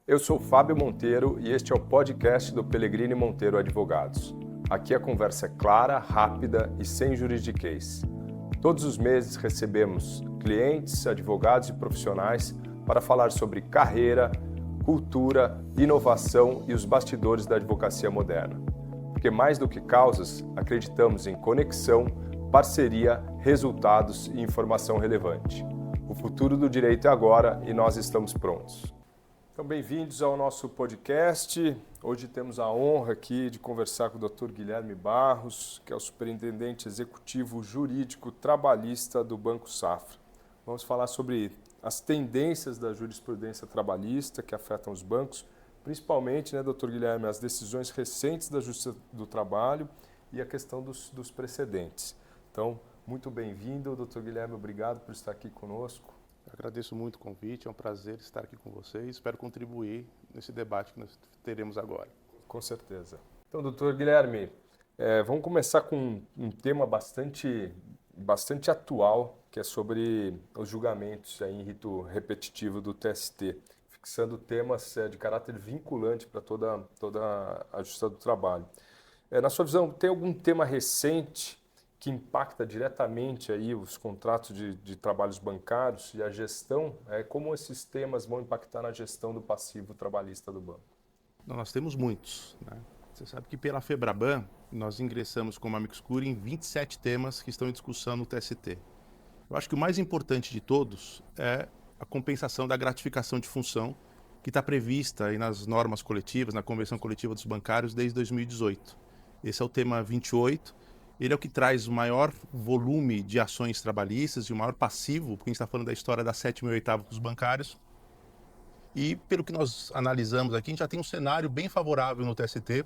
Eu sou Fábio Monteiro e este é o podcast do Pellegrini Monteiro Advogados. Aqui a conversa é clara, rápida e sem juridiquês. Todos os meses recebemos clientes, advogados e profissionais para falar sobre carreira, cultura, inovação e os bastidores da advocacia moderna. Porque mais do que causas, acreditamos em conexão, parceria, resultados e informação relevante. O futuro do direito é agora e nós estamos prontos. Então, bem-vindos ao nosso podcast. Hoje temos a honra aqui de conversar com o Dr. Guilherme Barros, que é o Superintendente Executivo Jurídico Trabalhista do Banco Safra. Vamos falar sobre as tendências da jurisprudência trabalhista que afetam os bancos, principalmente, Dr. Guilherme, as decisões recentes da Justiça do Trabalho e a questão dos precedentes. Então, muito bem-vindo, Dr. Guilherme, obrigado por estar aqui conosco. Agradeço muito o convite, é um prazer estar aqui com vocês. Espero contribuir nesse debate que nós teremos agora. Com certeza. Então, doutor Guilherme, vamos começar com um tema bastante atual, que é sobre os julgamentos em rito repetitivo do TST, fixando temas de caráter vinculante para toda a Justiça do Trabalho. Na sua visão, tem algum tema recente que impacta diretamente aí os contratos de trabalhos bancários e a gestão? Como esses temas vão impactar na gestão do passivo trabalhista do banco? Nós temos muitos, né? Você sabe que pela FEBRABAN nós ingressamos como amicus curiae em 27 temas que estão em discussão no TST. Eu acho que o mais importante de todos é a compensação da gratificação de função que está prevista aí nas normas coletivas, na Convenção Coletiva dos Bancários desde 2018. Esse é o tema 28. Ele é o que traz o maior volume de ações trabalhistas e o maior passivo, porque a gente está falando da história da 7ª e 8ª dos bancários. E pelo que nós analisamos aqui, a gente já tem um cenário bem favorável no TST,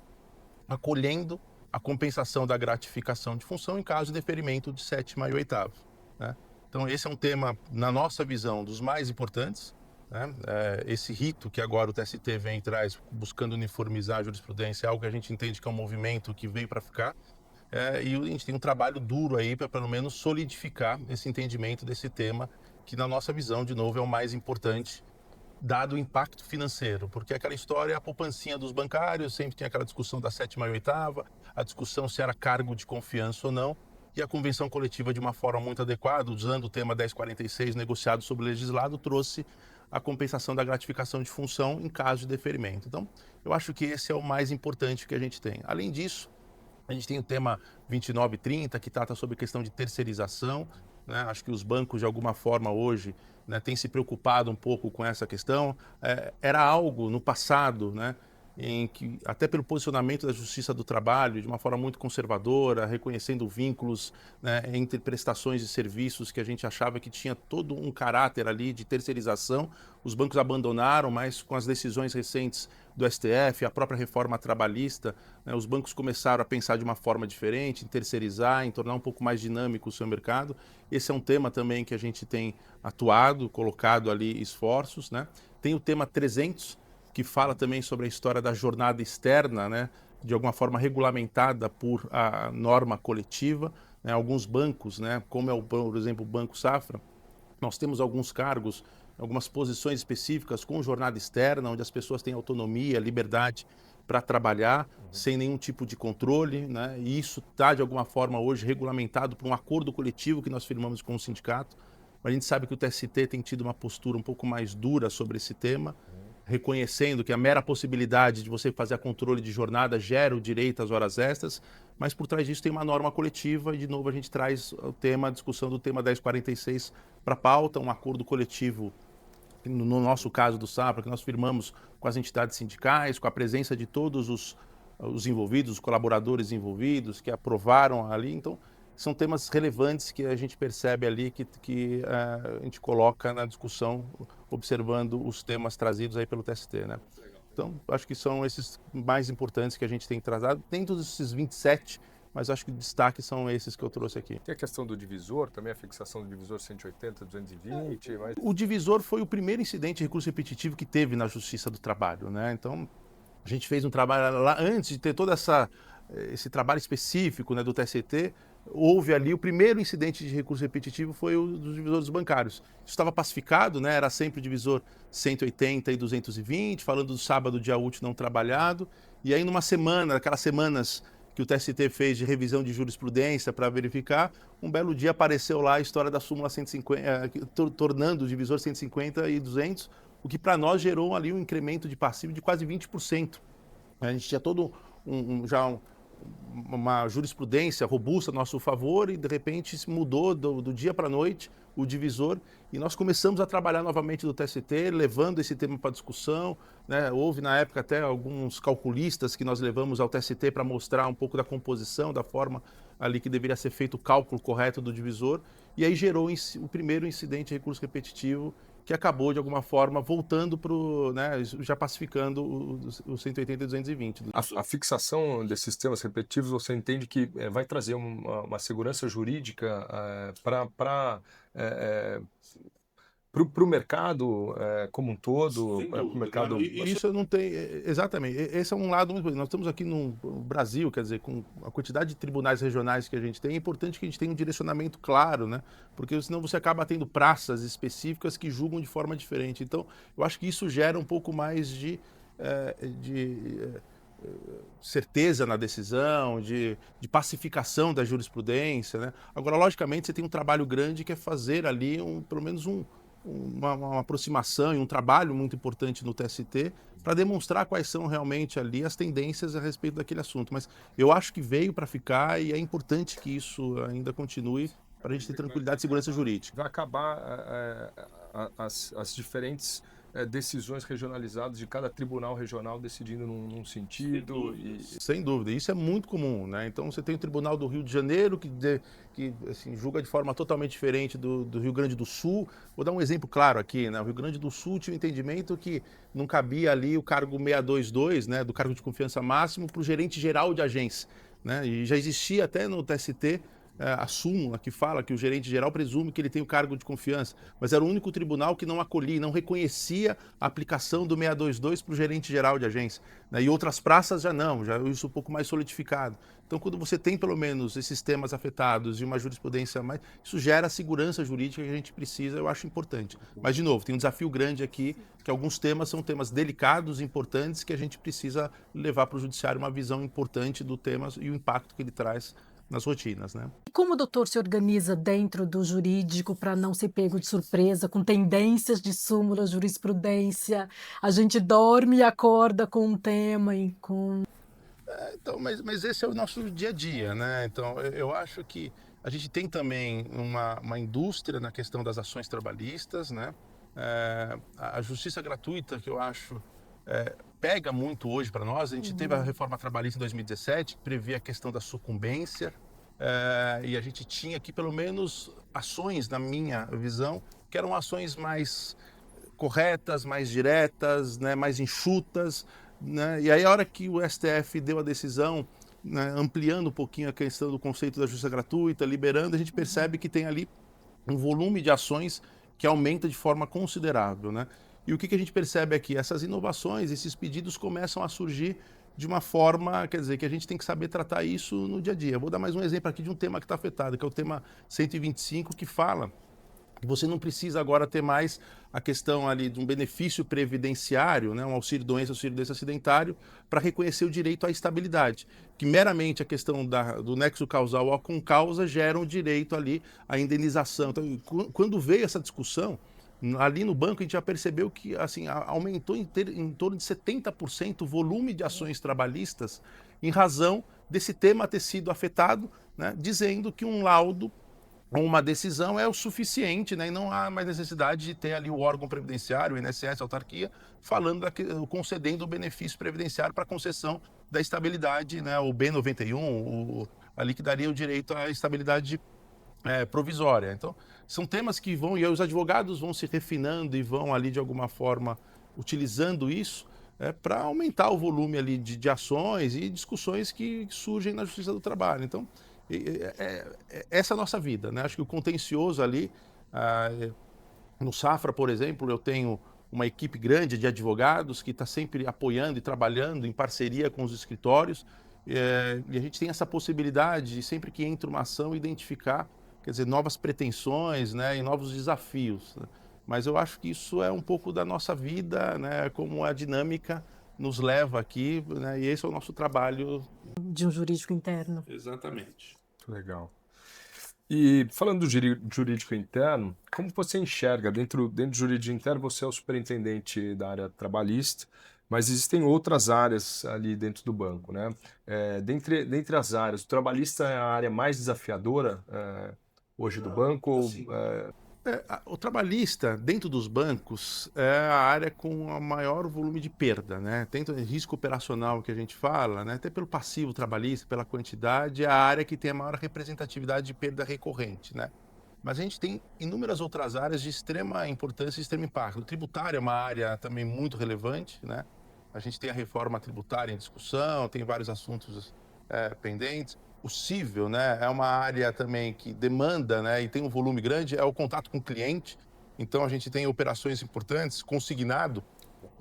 acolhendo a compensação da gratificação de função em caso de deferimento de 7ª e 8ª. Né? Então esse é um tema, na nossa visão, dos mais importantes. Né? Esse rito que agora o TST vem e traz, buscando uniformizar a jurisprudência, é algo que a gente entende que é um movimento que veio para ficar. E a gente tem um trabalho duro aí para pelo menos solidificar esse entendimento desse tema, que na nossa visão, de novo, é o mais importante, dado o impacto financeiro, porque aquela história, a poupancinha dos bancários, sempre tem aquela discussão da 7ª e 8ª, a discussão se era cargo de confiança ou não, e a convenção coletiva, de uma forma muito adequada, usando o tema 1046, negociado sobre legislado, trouxe a compensação da gratificação de função em caso de deferimento. Então, eu acho que esse é o mais importante que a gente tem. Além disso, a gente tem o tema 2930, que trata sobre questão de terceirização. Né? Acho que os bancos, de alguma forma, hoje, né, têm se preocupado um pouco com essa questão. Era algo no passado, né, em que, até pelo posicionamento da Justiça do Trabalho, de uma forma muito conservadora, reconhecendo vínculos, né, entre prestações de serviços que a gente achava que tinha todo um caráter ali de terceirização. Os bancos abandonaram, mas com as decisões recentes do STF, a própria reforma trabalhista, né, os bancos começaram a pensar de uma forma diferente, em terceirizar, em tornar um pouco mais dinâmico o seu mercado. Esse é um tema também que a gente tem atuado, colocado ali esforços. Né? Tem o tema 300, que fala também sobre a história da jornada externa, né, de alguma forma regulamentada por a norma coletiva. Né? Alguns bancos, né, como é, por exemplo, o Banco Safra, nós temos alguns cargos, algumas posições específicas com jornada externa, onde as pessoas têm autonomia, liberdade para trabalhar sem nenhum tipo de controle. Né? E isso está, de alguma forma, hoje regulamentado por um acordo coletivo que nós firmamos com o sindicato. A gente sabe que o TST tem tido uma postura um pouco mais dura sobre esse tema, reconhecendo que a mera possibilidade de você fazer a controle de jornada gera o direito às horas extras, mas por trás disso tem uma norma coletiva e, de novo, a gente traz o tema, a discussão do tema 1046 para a pauta, um acordo coletivo, no nosso caso do Safra, que nós firmamos com as entidades sindicais, com a presença de todos os envolvidos, os colaboradores envolvidos, que aprovaram ali. Então, são temas relevantes que a gente percebe ali, que a gente coloca na discussão, observando os temas trazidos aí pelo TST, né? Então, acho que são esses mais importantes que a gente tem trazado, dentro desses 27, mas acho que destaque são esses que eu trouxe aqui. Tem a questão do divisor, também a fixação do divisor 180, 220. Mas... O divisor foi o primeiro incidente de recurso repetitivo que teve na Justiça do Trabalho, né? Então, a gente fez um trabalho lá, antes de ter todo esse trabalho específico, né, do TST, houve ali o primeiro incidente de recurso repetitivo foi o dos divisores bancários. Isso estava pacificado, né? Era sempre o divisor 180 e 220, falando do sábado, dia útil não trabalhado. E aí numa semana, aquelas semanas que o TST fez de revisão de jurisprudência para verificar, um belo dia apareceu lá a história da súmula 150, tornando o divisor 150 e 200, o que para nós gerou ali um incremento de passivo de quase 20%. A gente tinha todo uma jurisprudência robusta a nosso favor e de repente se mudou do dia para a noite o divisor e nós começamos a trabalhar novamente do TST, levando esse tema para discussão, né? Houve na época até alguns calculistas que nós levamos ao TST para mostrar um pouco da composição, da forma ali que deveria ser feito o cálculo correto do divisor e aí gerou o primeiro incidente de recurso repetitivo que acabou, de alguma forma, voltando para o, né, já pacificando o 180 e 220. A fixação desses temas repetitivos, você entende que vai trazer uma segurança jurídica para o mercado como um todo, para o mercado... Isso não tem, exatamente, esse é um lado muito... Nós estamos aqui no Brasil, quer dizer, com a quantidade de tribunais regionais que a gente tem, é importante que a gente tenha um direcionamento claro, né? Porque senão você acaba tendo praças específicas que julgam de forma diferente. Então, eu acho que isso gera um pouco mais de certeza na decisão, de pacificação da jurisprudência, né? Agora, logicamente, você tem um trabalho grande que é fazer ali pelo menos uma aproximação e um trabalho muito importante no TST para demonstrar quais são realmente ali as tendências a respeito daquele assunto. Mas eu acho que veio para ficar e é importante que isso ainda continue para a gente ter tranquilidade e segurança jurídica. Vai acabar as diferentes decisões regionalizadas de cada tribunal regional decidindo num sentido. Sem dúvida, isso é muito comum, né? Então você tem o Tribunal do Rio de Janeiro que assim, julga de forma totalmente diferente do Rio Grande do Sul. Vou dar um exemplo claro aqui, né? O Rio Grande do Sul tinha um entendimento que não cabia ali o cargo 622, né, do cargo de confiança máximo para o gerente geral de agência, né? E já existia até no TST a súmula que fala que o gerente geral presume que ele tem o cargo de confiança, mas era o único tribunal que não acolhia, não reconhecia a aplicação do 622 para o gerente geral de agência, né? E outras praças já não, já isso um pouco mais solidificado. Então, quando você tem pelo menos esses temas afetados e uma jurisprudência mais, isso gera a segurança jurídica que a gente precisa, eu acho importante. Mas, de novo, tem um desafio grande aqui, que alguns temas são temas delicados, importantes, que a gente precisa levar para o judiciário uma visão importante do tema e o impacto que ele traz nas rotinas, né? E como o doutor se organiza dentro do jurídico para não ser pego de surpresa com tendências de súmula, jurisprudência? A gente dorme e acorda com um tema e com... Então, mas esse é o nosso dia a dia, né? Então, eu acho que a gente tem também uma indústria na questão das ações trabalhistas, né? A justiça gratuita, que eu acho pega muito hoje para nós. A gente teve a reforma trabalhista em 2017, que previa a questão da sucumbência, e a gente tinha aqui pelo menos ações, na minha visão, que eram ações mais corretas, mais diretas, né, mais enxutas, né? E aí a hora que o STF deu a decisão, né, ampliando um pouquinho a questão do conceito da justiça gratuita, liberando, a gente percebe que tem ali um volume de ações que aumenta de forma considerável, né? E o que a gente percebe aqui? Essas inovações, esses pedidos começam a surgir de uma forma, quer dizer, que a gente tem que saber tratar isso no dia a dia. Eu vou dar mais um exemplo aqui de um tema que está afetado, que é o tema 125, que fala que você não precisa agora ter mais a questão ali de um benefício previdenciário, né, um auxílio-doença, auxílio-doença acidentário, para reconhecer o direito à estabilidade. Que meramente a questão do nexo causal ou com causa gera um direito ali à indenização. Então, quando veio essa discussão, ali no banco a gente já percebeu que assim, aumentou em torno de 70% o volume de ações trabalhistas em razão desse tema ter sido afetado, né, dizendo que um laudo ou uma decisão é o suficiente, né, e não há mais necessidade de ter ali o órgão previdenciário, o INSS, a autarquia, concedendo o benefício previdenciário para concessão da estabilidade, né, o B91, ali que daria o direito à estabilidade provisória. Então, são temas que vão, e os advogados vão se refinando e vão ali de alguma forma utilizando isso para aumentar o volume ali de ações e discussões que surgem na Justiça do Trabalho. Então, essa é a nossa vida, né? Acho que o contencioso ali, no Safra, por exemplo, eu tenho uma equipe grande de advogados que está sempre apoiando e trabalhando em parceria com os escritórios. E a gente tem essa possibilidade de, sempre que entra uma ação, identificar, quer dizer, novas pretensões, né, e novos desafios, né? Mas eu acho que isso é um pouco da nossa vida, né, como a dinâmica nos leva aqui, né, e esse é o nosso trabalho. De um jurídico interno. Exatamente. Legal. E falando do jurídico interno, como você enxerga, dentro do jurídico interno, você é o superintendente da área trabalhista, mas existem outras áreas ali dentro do banco, né? Dentre as áreas, o trabalhista é a área mais desafiadora hoje do banco? Assim, o trabalhista, dentro dos bancos, é a área com o maior volume de perda, né? Dentro do risco operacional que a gente fala, né? Até pelo passivo trabalhista, pela quantidade, é a área que tem a maior representatividade de perda recorrente, né? Mas a gente tem inúmeras outras áreas de extrema importância e extremo impacto. O tributário é uma área também muito relevante, né? A gente tem a reforma tributária em discussão, tem vários assuntos pendentes. O cível, né, é uma área também que demanda, né, e tem um volume grande, é o contato com o cliente. Então a gente tem operações importantes, consignado,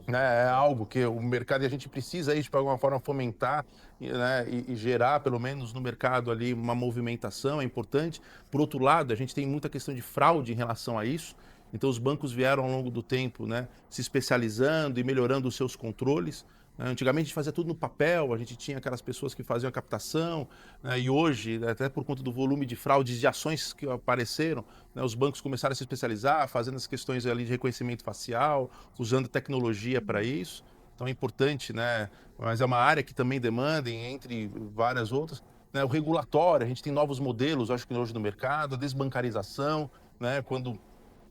né, é algo que o mercado, e a gente precisa aí, de alguma forma, fomentar, né, e gerar, pelo menos no mercado ali, uma movimentação, é importante. Por outro lado, a gente tem muita questão de fraude em relação a isso. Então os bancos vieram ao longo do tempo, né, se especializando e melhorando os seus controles. Antigamente a gente fazia tudo no papel, a gente tinha aquelas pessoas que faziam a captação, né, e hoje, até por conta do volume de fraudes de ações que apareceram, né, os bancos começaram a se especializar, fazendo as questões ali de reconhecimento facial, usando tecnologia para isso. Então é importante, né, mas é uma área que também demanda, entre várias outras, né, o regulatório, a gente tem novos modelos, acho que hoje no mercado, a desbancarização, né, quando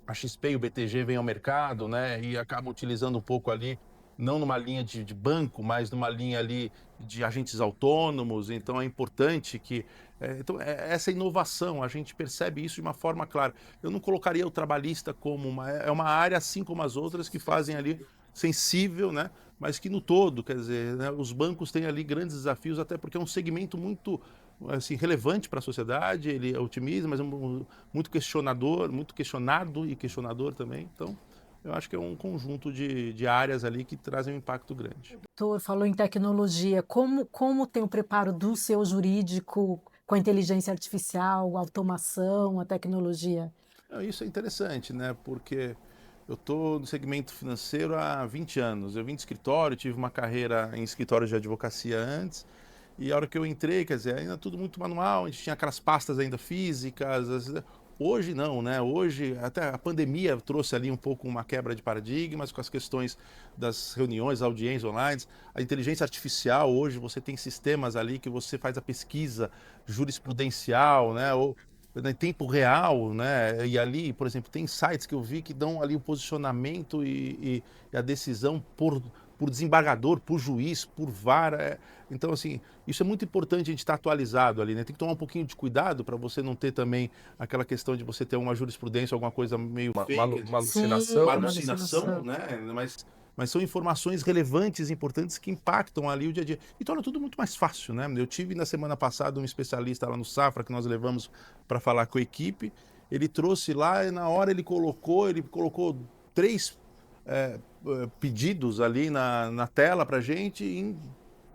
a XP e o BTG vêm ao mercado, né, e acabam utilizando um pouco ali, não numa linha de banco, mas numa linha ali de agentes autônomos. Então é importante que essa inovação, a gente percebe isso de uma forma clara. Eu não colocaria o trabalhista como uma área assim como as outras que fazem ali sensível, né, mas que no todo, quer dizer, né, os bancos têm ali grandes desafios, até porque é um segmento muito assim, relevante para a sociedade, ele é otimista, mas é muito questionador, muito questionado e questionador também. Então, eu acho que é um conjunto de áreas ali que trazem um impacto grande. O doutor falou em tecnologia. Como tem o preparo do seu jurídico com a inteligência artificial, a automação, a tecnologia? Isso é interessante, né? Porque eu estou no segmento financeiro há 20 anos. Eu vim de escritório, tive uma carreira em escritório de advocacia antes. E a hora que eu entrei, quer dizer, ainda tudo muito manual, a gente tinha aquelas pastas ainda físicas. Hoje não, né? Hoje até a pandemia trouxe ali um pouco uma quebra de paradigmas com as questões das reuniões, audiências online. A inteligência artificial, hoje você tem sistemas ali que você faz a pesquisa jurisprudencial, né? Ou em tempo real, né? E ali, por exemplo, tem sites que eu vi que dão ali o posicionamento e a decisão por desembargador, por juiz, por VAR. Então, assim, isso é muito importante a gente estar atualizado ali, né? Tem que tomar um pouquinho de cuidado para você não ter também aquela questão de você ter uma jurisprudência, alguma coisa meio fake. Uma alucinação. Uma alucinação, né? Mas são informações relevantes, importantes, que impactam ali o dia a dia. E torna tudo muito mais fácil, né? Eu tive na semana passada um especialista lá no Safra, que nós levamos para falar com a equipe. Ele trouxe lá e na hora ele colocou 3 pedidos ali na tela para a gente. E em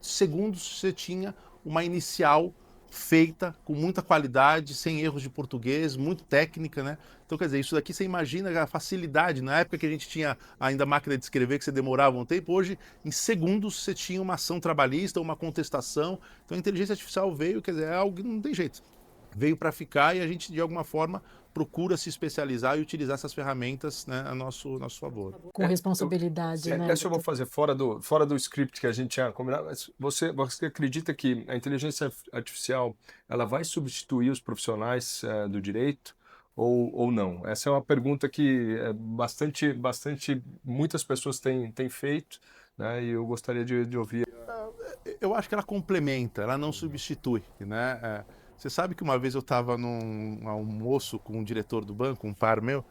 segundos você tinha uma inicial feita com muita qualidade, sem erros de português, muito técnica, né? Então, quer dizer, isso daqui você imagina a facilidade. Na época que a gente tinha ainda máquina de escrever, que você demorava um tempo, hoje, em segundos, você tinha uma ação trabalhista, uma contestação. Então, a inteligência artificial veio, quer dizer, é algo que não tem jeito. Veio para ficar e a gente, de alguma forma, procura se especializar e utilizar essas ferramentas, né, a nosso favor. Com responsabilidade, né? Essa eu vou fazer fora do script que a gente tinha combinado, mas você acredita que a inteligência artificial ela vai substituir os profissionais do direito ou não? Essa é uma pergunta que muitas pessoas têm feito, né, e eu gostaria de ouvir. Eu acho que ela complementa, ela não substitui, né? Você sabe que uma vez eu estava num almoço com um diretor do banco, um par meu,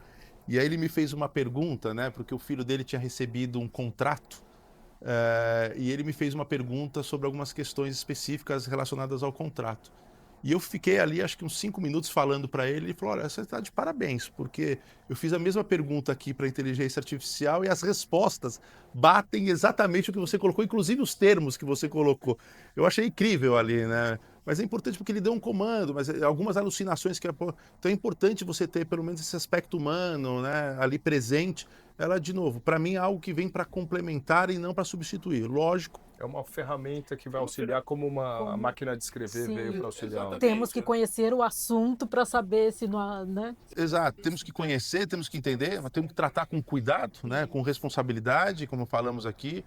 e aí ele me fez uma pergunta, né? Porque o filho dele tinha recebido um contrato, e ele me fez uma pergunta sobre algumas questões específicas relacionadas ao contrato. E eu fiquei ali, acho que uns 5 minutos falando para ele, ele falou, olha, você está de parabéns, porque eu fiz a mesma pergunta aqui para a inteligência artificial e as respostas batem exatamente o que você colocou, inclusive os termos que você colocou. Eu achei incrível ali, né? Mas é importante porque ele deu um comando, mas algumas alucinações que... Então é importante você ter pelo menos esse aspecto humano, né, ali presente. Ela, de novo, para mim é algo que vem para complementar e não para substituir. Lógico. É uma ferramenta que vai auxiliar como a máquina de escrever veio para auxiliar. Exatamente. Temos que conhecer o assunto para saber se não há, né? Exato, temos que conhecer, temos que entender, mas temos que tratar com cuidado, né, com responsabilidade, como falamos aqui.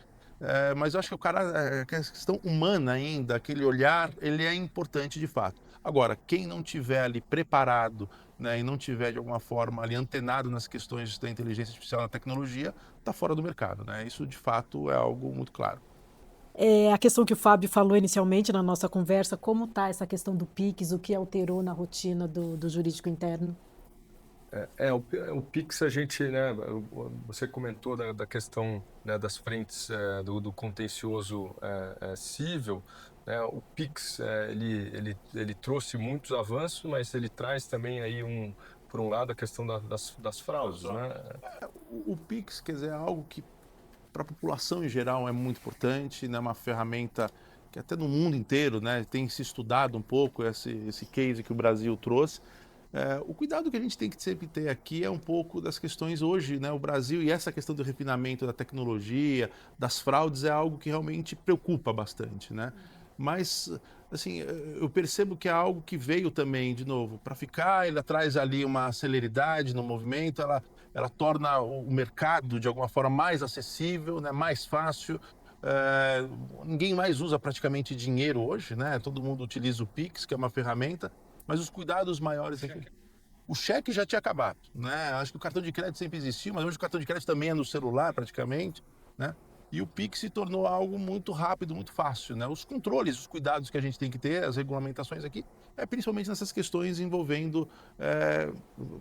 Mas eu acho que o cara, a questão humana ainda, aquele olhar, ele é importante de fato. Agora, quem não tiver ali preparado, né, e não tiver de alguma forma ali antenado nas questões da inteligência artificial, na tecnologia, está fora do mercado, né? Isso de fato é algo muito claro. A questão que o Fábio falou inicialmente na nossa conversa, como está essa questão do Pix, o que alterou na rotina do jurídico interno? O Pix a gente, né, você comentou da questão, né, das frentes do contencioso civil, né, o Pix ele trouxe muitos avanços, mas ele traz também aí por um lado a questão das fraudes, né? O Pix, quer dizer, é algo que para a população em geral é muito importante, né, uma ferramenta que até no mundo inteiro, né, tem se estudado um pouco esse case que o Brasil trouxe. O cuidado que a gente tem que sempre ter aqui é um pouco das questões hoje, né? O Brasil e essa questão do refinamento da tecnologia, das fraudes, é algo que realmente preocupa bastante, né? Mas, assim, eu percebo que é algo que veio também, de novo, para ficar. Ela traz ali uma celeridade no movimento, ela torna o mercado, de alguma forma, mais acessível, né? Mais fácil. Ninguém mais usa praticamente dinheiro hoje, né? Todo mundo utiliza o Pix, que é uma ferramenta. Mas os cuidados maiores aqui. O cheque já tinha acabado, né? Acho que o cartão de crédito sempre existiu, mas hoje o cartão de crédito também é no celular, praticamente, né? E o Pix se tornou algo muito rápido, muito fácil, né? Os controles, os cuidados que a gente tem que ter, as regulamentações aqui, principalmente nessas questões envolvendo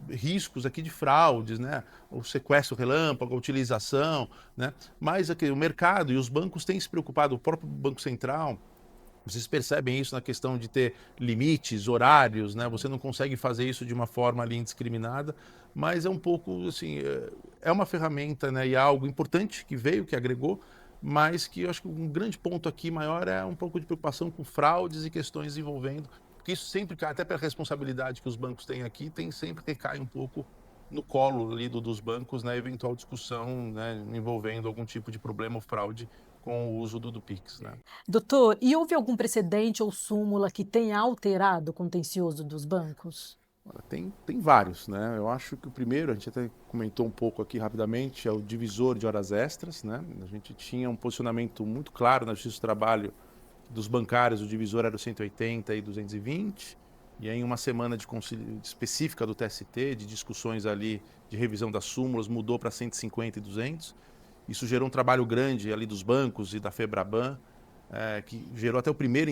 riscos aqui de fraudes, né? O sequestro relâmpago, a utilização, né? Mas aqui, o mercado e os bancos têm se preocupado, o próprio Banco Central. Vocês percebem isso na questão de ter limites, horários, né? Você não consegue fazer isso de uma forma ali indiscriminada, mas é um pouco assim, é uma ferramenta, né? E é algo importante que veio, que agregou, mas que eu acho que um grande ponto aqui maior é um pouco de preocupação com fraudes e questões envolvendo, porque isso sempre cai, até pela responsabilidade que os bancos têm aqui, tem sempre que cai um pouco no colo ali dos bancos na eventual discussão, né, envolvendo algum tipo de problema ou fraude com o uso do Pix, né? Doutor, e houve algum precedente ou súmula que tenha alterado o contencioso dos bancos? Tem vários, né? Eu acho que o primeiro, a gente até comentou um pouco aqui rapidamente, é o divisor de horas extras, né? A gente tinha um posicionamento muito claro na Justiça do Trabalho dos bancários, o divisor era o 180 e 220, e aí em uma semana específica do TST, de discussões ali, de revisão das súmulas, mudou para 150 e 200. Isso gerou um trabalho grande ali dos bancos e da FEBRABAN, que gerou até o primeiro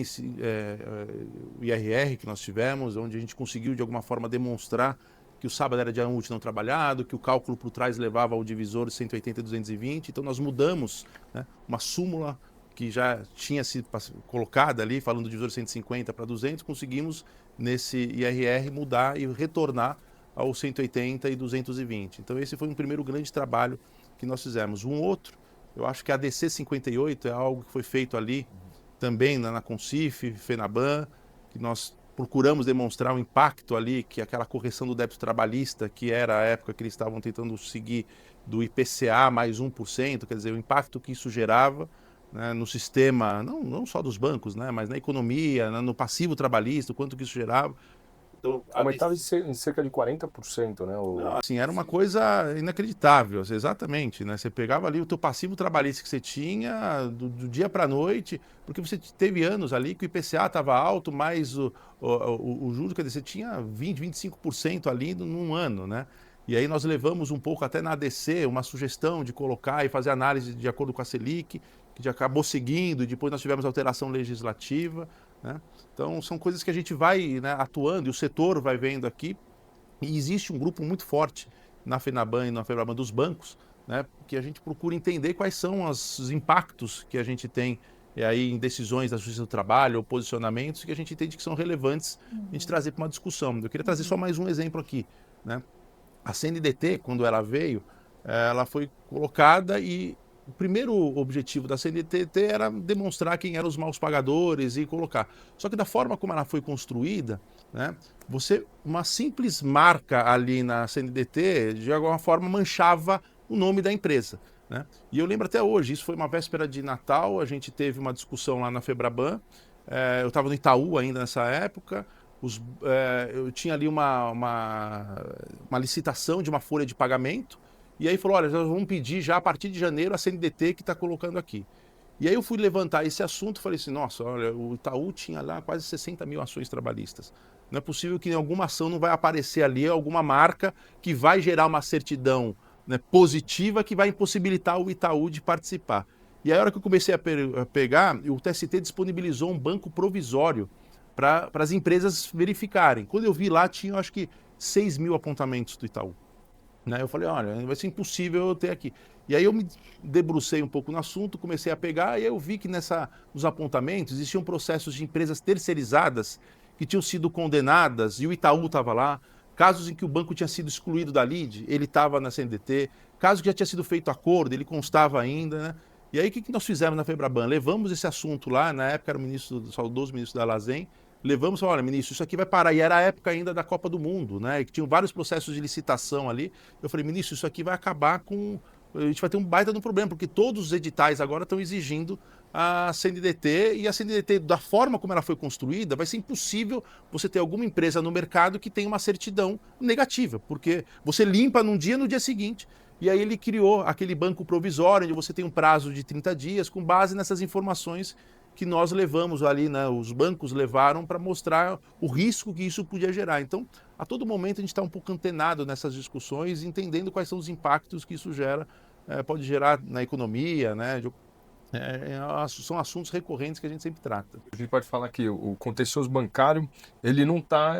IRR que nós tivemos, onde a gente conseguiu de alguma forma demonstrar que o sábado era dia útil não trabalhado, que o cálculo por trás levava ao divisor de 180 e 220. Então nós mudamos, né, uma súmula que já tinha sido colocada ali, falando do divisor de 150 para 200, conseguimos nesse IRR mudar e retornar ao 180 e 220. Então esse foi um primeiro grande trabalho que nós fizemos. Um outro, eu acho que a ADC 58 é algo que foi feito ali também na Concif, FENABAN, que nós procuramos demonstrar o impacto ali, que aquela correção do débito trabalhista, que era a época que eles estavam tentando seguir do IPCA mais 1%, quer dizer, o impacto que isso gerava, né, no sistema, não só dos bancos, né, mas na economia, no passivo trabalhista, o quanto que isso gerava. Então, aumentava em cerca de 40%, né? Assim, era uma coisa inacreditável, exatamente, né? Você pegava ali o teu passivo trabalhista que você tinha do dia para a noite, porque você teve anos ali que o IPCA estava alto, mais o juro, quer dizer, você tinha 25% ali num ano, né? E aí nós levamos um pouco até na ADC uma sugestão de colocar e fazer análise de acordo com a Selic, que já acabou seguindo, e depois nós tivemos alteração legislativa, né? Então são coisas que a gente vai, né, atuando, e o setor vai vendo aqui, e existe um grupo muito forte na FENABAN e na FEBRABAN dos bancos, né, que a gente procura entender quais são os impactos que a gente tem e aí em decisões da Justiça do Trabalho ou posicionamentos que a gente entende que são relevantes a gente trazer para uma discussão. Eu queria trazer só mais um exemplo aqui, né? A CNDT, quando ela veio, ela foi colocada e o primeiro objetivo da CNDT era demonstrar quem eram os maus pagadores e colocar. Só que da forma como ela foi construída, né, uma simples marca ali na CNDT, de alguma forma manchava o nome da empresa, né? E eu lembro até hoje, isso foi uma véspera de Natal, a gente teve uma discussão lá na Febraban, eu estava no Itaú ainda nessa época, eu tinha ali uma licitação de uma folha de pagamento, e aí falou, olha, nós vamos pedir já a partir de janeiro a CNDT que está colocando aqui. E aí eu fui levantar esse assunto e falei assim, nossa, olha, o Itaú tinha lá quase 60 mil ações trabalhistas. Não é possível que em alguma ação não vai aparecer ali alguma marca que vai gerar uma certidão, né, positiva que vai impossibilitar o Itaú de participar. E aí a hora que eu comecei a pegar, o TST disponibilizou um banco provisório para as empresas verificarem. Quando eu vi lá, tinha acho que 6 mil apontamentos do Itaú. Né? Eu falei, olha, vai ser impossível eu ter aqui. E aí eu me debrucei um pouco no assunto, comecei a pegar, e aí eu vi que nos apontamentos existiam processos de empresas terceirizadas que tinham sido condenadas, e o Itaú estava lá, casos em que o banco tinha sido excluído da lide, ele estava na CNDT, casos que já tinha sido feito acordo, ele constava ainda, né? E aí o que nós fizemos na Febraban? Levamos esse assunto lá, na época era o saudoso ministro da Lazen, levamos e falamos, olha, ministro, isso aqui vai parar. E era a época ainda da Copa do Mundo, né? E que tinham vários processos de licitação ali. Eu falei, ministro, isso aqui vai acabar com... A gente vai ter um baita de um problema, porque todos os editais agora estão exigindo a CNDT, e a CNDT, da forma como ela foi construída, vai ser impossível você ter alguma empresa no mercado que tenha uma certidão negativa, porque você limpa num dia, no dia seguinte. E aí ele criou aquele banco provisório, onde você tem um prazo de 30 dias, com base nessas informações que nós levamos ali, né, os bancos levaram para mostrar o risco que isso podia gerar. Então, a todo momento a gente está um pouco antenado nessas discussões, entendendo quais são os impactos que isso pode gerar na economia, né? São assuntos recorrentes que a gente sempre trata. A gente pode falar que o contencioso bancário ele não está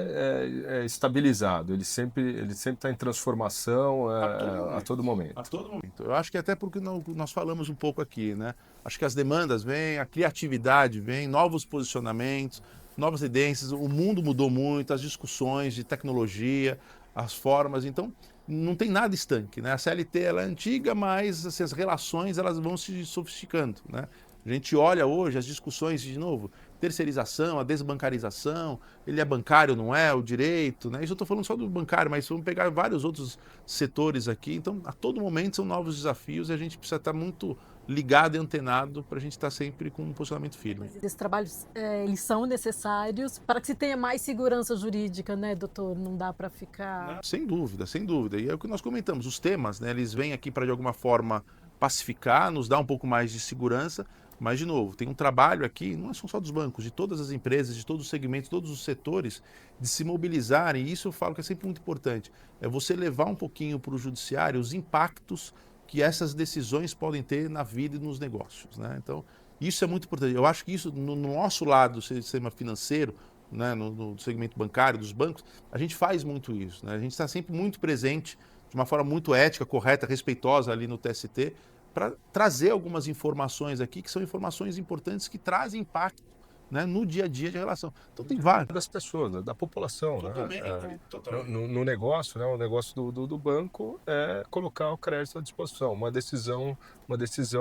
estabilizado, ele sempre está em transformação a todo momento. A todo momento. Eu acho que até porque nós falamos um pouco aqui, né? Acho que as demandas vêm, a criatividade vem, novos posicionamentos, novas tendências, o mundo mudou muito, as discussões de tecnologia, as formas, então não tem nada estanque, né? A CLT ela é antiga, mas assim, as relações elas vão se sofisticando, né? A gente olha hoje as discussões de novo, terceirização, a desbancarização, ele é bancário, não é, o direito, né? Isso eu estou falando só do bancário, mas vamos pegar vários outros setores aqui. Então, a todo momento são novos desafios e a gente precisa estar muito ligado e antenado para a gente estar sempre com um posicionamento firme. Esses trabalhos, eles são necessários para que se tenha mais segurança jurídica, né, doutor? Não dá para ficar... Sem dúvida, sem dúvida. E é o que nós comentamos, os temas, né, eles vêm aqui para, de alguma forma, pacificar, nos dar um pouco mais de segurança, mas, de novo, tem um trabalho aqui, não são só dos bancos, de todas as empresas, de todos os segmentos, todos os setores, de se mobilizarem, e isso eu falo que é sempre muito importante, é você levar um pouquinho para o judiciário os impactos que essas decisões podem ter na vida e nos negócios, né? Então, isso é muito importante. Eu acho que isso, no nosso lado do sistema financeiro, né, no segmento bancário, dos bancos, a gente faz muito isso, né? A gente está sempre muito presente, de uma forma muito ética, correta, respeitosa ali no TST, para trazer algumas informações aqui, que são informações importantes que trazem impacto, né, no dia a dia de relação. Então tem várias. Das pessoas, né, da população. Totalmente, né? totalmente. No negócio, né, o negócio do banco é colocar o crédito à disposição. Uma decisão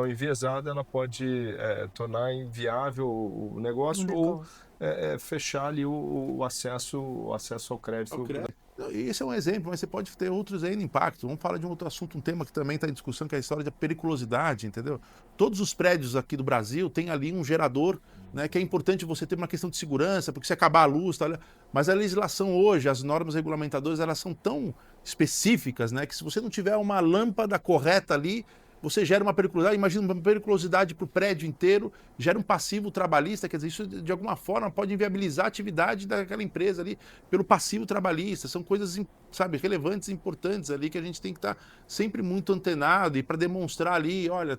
enviesada, ela pode tornar inviável o negócio ou fechar ali o acesso ao crédito. E esse é um exemplo, mas você pode ter outros aí no impacto. Vamos falar de um outro assunto, um tema que também está em discussão, que é a história da periculosidade, entendeu? Todos os prédios aqui do Brasil têm ali um gerador, né, que é importante você ter uma questão de segurança, porque se acabar a luz, tá, mas a legislação hoje, as normas regulamentadoras, elas são tão específicas, né, que se você não tiver uma lâmpada correta ali, você gera uma periculosidade, imagina uma periculosidade para o prédio inteiro, gera um passivo trabalhista, quer dizer, isso de alguma forma pode inviabilizar a atividade daquela empresa ali pelo passivo trabalhista, são coisas, sabe, relevantes e importantes ali que a gente tem que estar sempre muito antenado e para demonstrar ali, olha,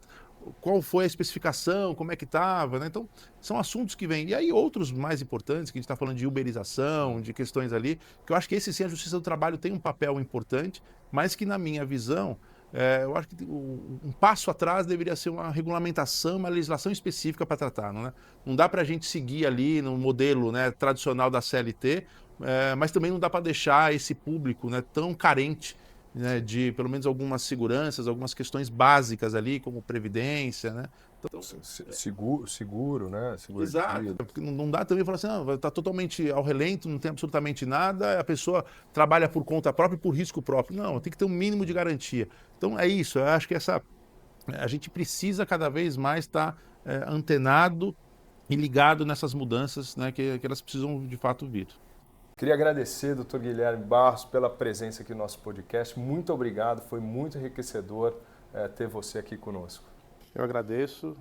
qual foi a especificação, como é que estava, né? Então, são assuntos que vêm. E aí outros mais importantes, que a gente está falando de uberização, de questões ali, que eu acho que esse sim, a Justiça do Trabalho tem um papel importante, mas que na minha visão, eu acho que um passo atrás deveria ser uma regulamentação, uma legislação específica para tratar. Não dá para a gente seguir ali no modelo, né, tradicional da CLT, mas também não dá para deixar esse público, né, tão carente, né, de pelo menos algumas seguranças, algumas questões básicas ali, como previdência, né? Então, Seguro, né? Seguro de exato, vida. porque não dá também falar assim, não, está totalmente ao relento, não tem absolutamente nada, a pessoa trabalha por conta própria e por risco próprio. Não, tem que ter um mínimo de garantia. Então é isso, eu acho que a gente precisa cada vez mais estar antenado e ligado nessas mudanças, né, que elas precisam de fato vir. Queria agradecer, Dr. Guilherme Barros, pela presença aqui no nosso podcast. Muito obrigado, foi muito enriquecedor ter você aqui conosco. Eu agradeço,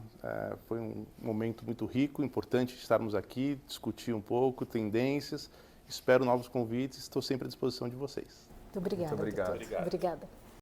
foi um momento muito rico, importante estarmos aqui, discutir um pouco, tendências, espero novos convites, estou sempre à disposição de vocês. Muito obrigada. Muito obrigado. Doutor. Obrigada.